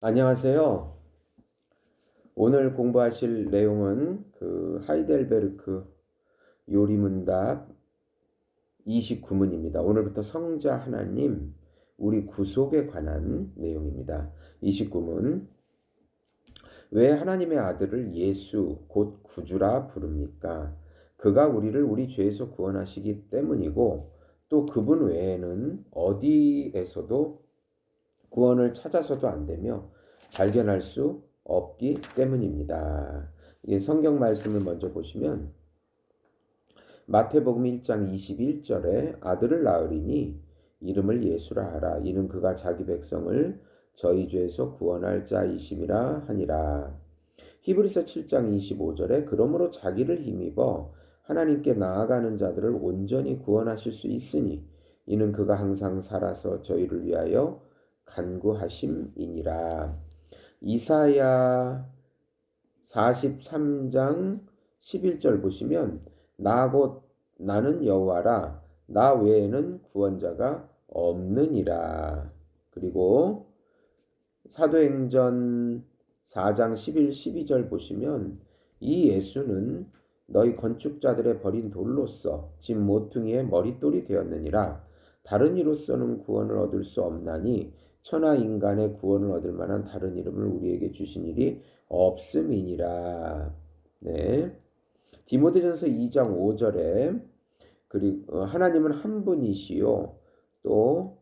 안녕하세요. 오늘 공부하실 내용은 하이델베르크 요리문답 29문입니다. 오늘부터 성자 하나님, 우리 구속에 관한 내용입니다. 29문. 왜 하나님의 아들을 예수 곧 구주라 부릅니까? 그가 우리를 우리 죄에서 구원하시기 때문이고 또 그분 외에는 어디에서도 구원을 찾아서도 안 되며 발견할 수 없기 때문입니다. 이 성경 말씀을 먼저 보시면 마태복음 1장 21절에 아들을 낳으리니 이름을 예수라 하라. 이는 그가 자기 백성을 저희 죄에서 구원할 자이심이라 하니라. 히브리서 7장 25절에 그러므로 자기를 힘입어 하나님께 나아가는 자들을 온전히 구원하실 수 있으니 이는 그가 항상 살아서 저희를 위하여 간구하심이니라. 이사야 43장 11절 보시면 나 곧 나는 여호와라 나 외에는 구원자가 없느니라. 그리고 사도행전 4장 11, 12절 보시면 이 예수는 너희 건축자들의 버린 돌로서 집 모퉁이의 머릿돌이 되었느니라. 다른 이로서는 구원을 얻을 수 없나니 천하 인간의 구원을 얻을 만한 다른 이름을 우리에게 주신 일이 없음이니라. 네. 디모데전서 2장 5절에 그리고 하나님은 한 분이시요 또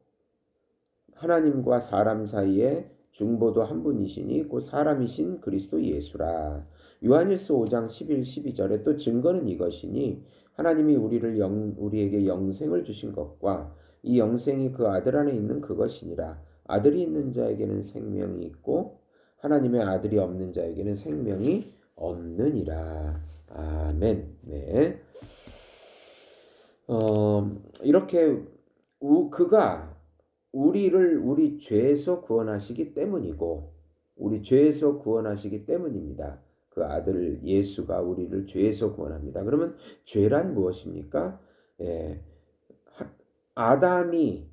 하나님과 사람 사이에 중보도 한 분이시니 곧 사람이신 그리스도 예수라. 요한일서 5장 11, 12절에 또 증거는 이것이니 하나님이 우리에게 영생을 주신 것과 이 영생이 그 아들 안에 있는 그것이니라. 아들이 있는 자에게는 생명이 있고 하나님의 아들이 없는 자에게는 생명이 없느니라. 아멘. 네. 이렇게 그가 우리를 우리 죄에서 구원하시기 때문이고 우리 죄에서 구원하시기 때문입니다. 그 아들 예수가 우리를 죄에서 구원합니다. 그러면 죄란 무엇입니까? 예, 아담이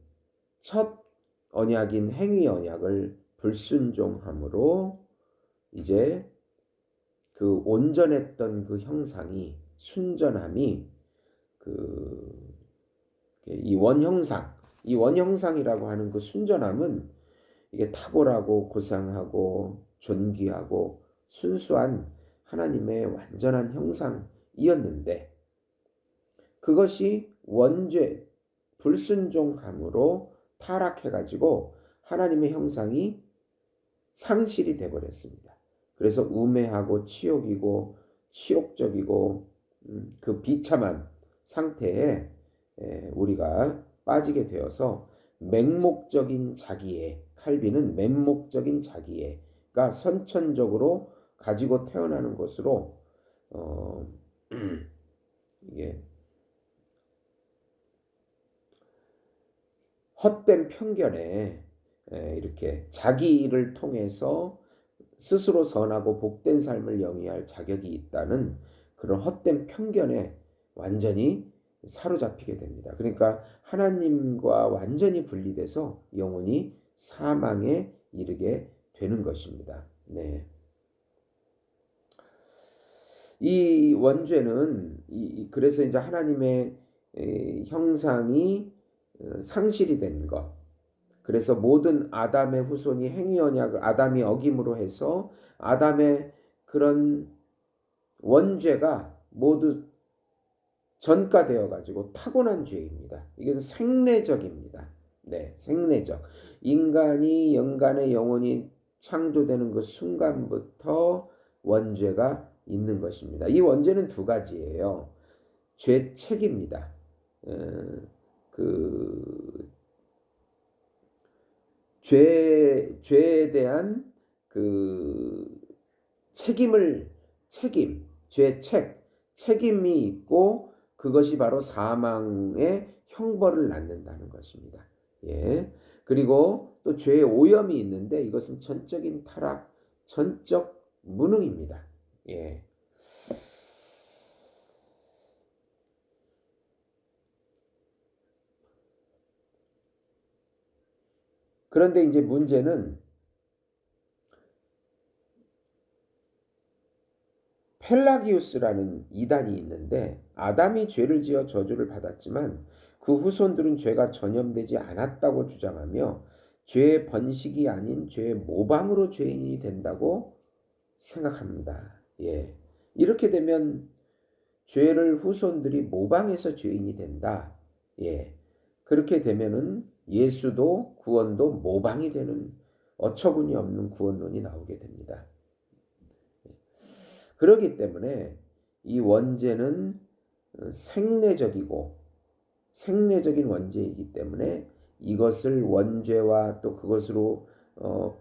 첫 언약인 행위 언약을 불순종함으로 이제 그 온전했던 그 형상이 순전함이 이 원형상이라고 하는 그 순전함은 이게 탁월하고 고상하고 존귀하고 순수한 하나님의 완전한 형상이었는데 그것이 원죄 불순종함으로 타락해가지고 하나님의 형상이 상실이 되어버렸습니다. 그래서 우매하고 치욕이고 치욕적이고 그 비참한 상태에 우리가 빠지게 되어서 맹목적인 자기애, 칼빈은 맹목적인 자기애가 선천적으로 가지고 태어나는 것으로 어, 이게 헛된 편견에 이렇게 자기 일을 통해서 스스로 선하고 복된 삶을 영위할 자격이 있다는 그런 헛된 편견에 완전히 사로잡히게 됩니다. 그러니까 하나님과 완전히 분리돼서 영혼이 사망에 이르게 되는 것입니다. 네. 이 원죄는 그래서 이제 하나님의 형상이 상실이 된 것. 그래서 모든 아담의 후손이 행위 언약을 아담이 어김으로 해서 아담의 그런 원죄가 모두 전가되어 가지고 타고난 죄입니다. 이것은 생내적입니다. 네, 생내적. 인간이 영간의 영혼이 창조되는 그 순간부터 원죄가 있는 것입니다. 이 원죄는 두 가지예요. 죄책입니다. 그 죄에 대한 그 책임이 있고 그것이 바로 사망의 형벌을 낳는다는 것입니다. 예. 그리고 또 죄의 오염이 있는데 이것은 전적인 타락, 전적 무능입니다. 예. 그런데 이제 문제는 펠라기우스라는 이단이 있는데 아담이 죄를 지어 저주를 받았지만 그 후손들은 죄가 전염되지 않았다고 주장하며 죄의 번식이 아닌 죄의 모방으로 죄인이 된다고 생각합니다. 예. 이렇게 되면 죄를 후손들이 모방해서 죄인이 된다. 예. 그렇게 되면은 예수도 구원도 모방이 되는 어처구니 없는 구원론이 나오게 됩니다. 그렇기 때문에 이 원죄는 생내적이고 생내적인 원죄이기 때문에 이것을 원죄와 또 그것으로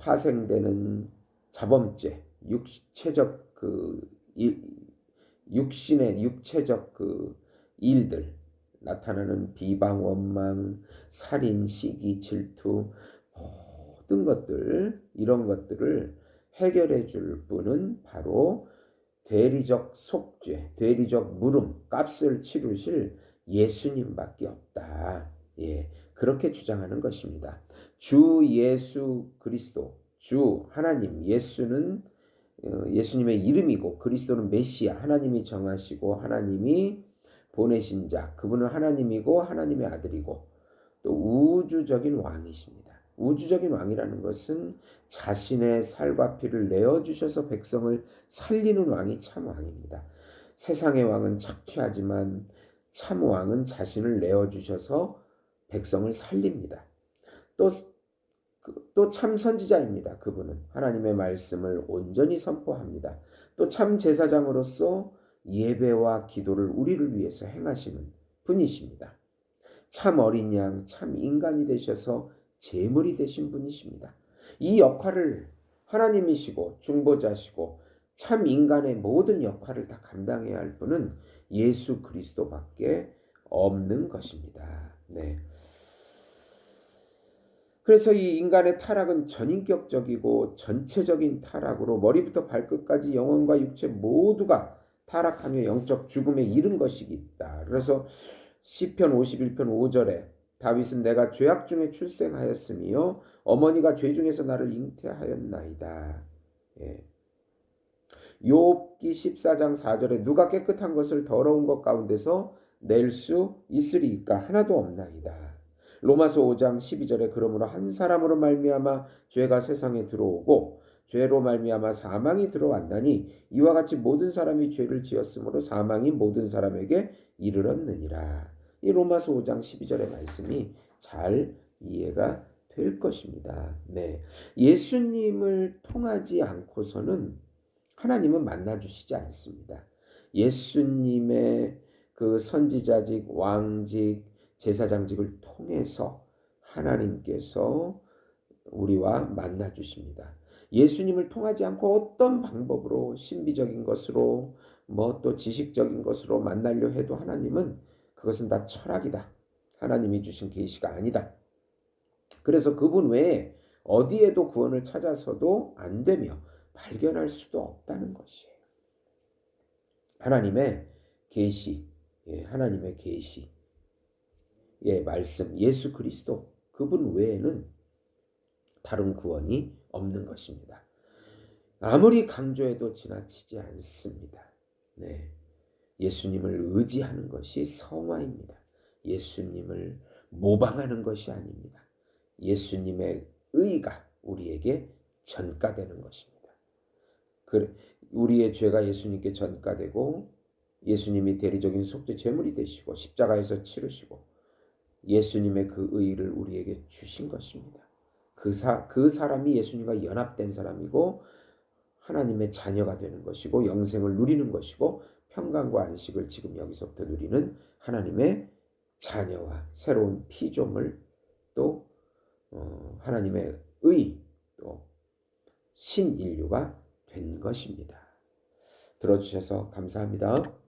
파생되는 자범죄, 육체적 육신의 육체적 일들 나타나는 비방, 원망, 살인, 시기, 질투 모든 것들 이런 것들을 해결해 줄 분은 바로 대리적 속죄, 대리적 물음, 값을 치르실 예수님밖에 없다. 예, 그렇게 주장하는 것입니다. 주 예수 그리스도, 주 하나님 예수는 예수님의 이름이고 그리스도는 메시아, 하나님이 정하시고 하나님이 보내신 자, 그분은 하나님이고 하나님의 아들이고 또 우주적인 왕이십니다. 우주적인 왕이라는 것은 자신의 살과 피를 내어주셔서 백성을 살리는 왕이 참 왕입니다. 세상의 왕은 착취하지만 참 왕은 자신을 내어주셔서 백성을 살립니다. 또 참 선지자입니다. 그분은 하나님의 말씀을 온전히 선포합니다. 또 참 제사장으로서 예배와 기도를 우리를 위해서 행하시는 분이십니다. 참 어린 양, 참 인간이 되셔서 제물이 되신 분이십니다. 이 역할을 하나님이시고 중보자시고 참 인간의 모든 역할을 다 감당해야 할 분은 예수 그리스도밖에 없는 것입니다. 네. 그래서 이 인간의 타락은 전인격적이고 전체적인 타락으로 머리부터 발끝까지 영혼과 육체 모두가 타락하며 영적 죽음에 이른 것이겠다. 그래서 시편 51편 5절에 다윗은 내가 죄악 중에 출생하였으며 어머니가 죄 중에서 나를 잉태하였나이다. 예. 욥기 14장 4절에 누가 깨끗한 것을 더러운 것 가운데서 낼 수 있으리이까 하나도 없나이다. 로마서 5장 12절에 그러므로 한 사람으로 말미암아 죄가 세상에 들어오고 죄로 말미암아 사망이 들어왔나니 이와 같이 모든 사람이 죄를 지었으므로 사망이 모든 사람에게 이르렀느니라. 이 로마서 5장 12절의 말씀이 잘 이해가 될 것입니다. 네. 예수님을 통하지 않고서는 하나님은 만나주시지 않습니다. 예수님의 그 선지자직, 왕직, 제사장직을 통해서 하나님께서 우리와 만나주십니다. 예수님을 통하지 않고 어떤 방법으로 신비적인 것으로 뭐 또 지식적인 것으로 만나려 해도 하나님은 그것은 다 철학이다. 하나님이 주신 계시가 아니다. 그래서 그분 외에 어디에도 구원을 찾아서도 안 되며 발견할 수도 없다는 것이에요. 하나님의 계시, 하나님의 계시, 말씀, 예수 그리스도 그분 외에는 다른 구원이 없는 것입니다. 아무리 강조해도 지나치지 않습니다. 네, 예수님을 의지하는 것이 성화입니다. 예수님을 모방하는 것이 아닙니다. 예수님의 의가 우리에게 전가되는 것입니다. 우리의 죄가 예수님께 전가되고 예수님이 대리적인 속죄 제물이 되시고 십자가에서 치르시고 예수님의 그 의를 우리에게 주신 것입니다. 그 사람이 예수님과 연합된 사람이고 하나님의 자녀가 되는 것이고 영생을 누리는 것이고 평강과 안식을 지금 여기서부터 누리는 하나님의 자녀와 새로운 피조물 또 하나님의 의 또 신인류가 된 것입니다. 들어주셔서 감사합니다.